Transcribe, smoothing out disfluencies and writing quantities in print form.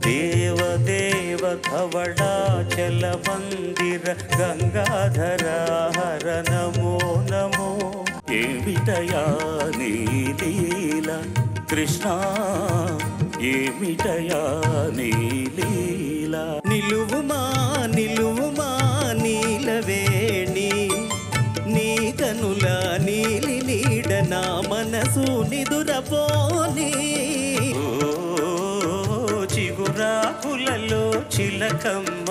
దేవదేవ ధవళాచల మందిర గంగాధర హర నమో నమో. ఏమిటయా నీ లీల కృష్ణ, ఏమిటయా నీ లీల. నిలువుమా నిలువుమా నీలవేణి, నీ కనుల నీలి నీడ నా మనసు నిదురపోని. చిగురాకులలో చిలకమ్మ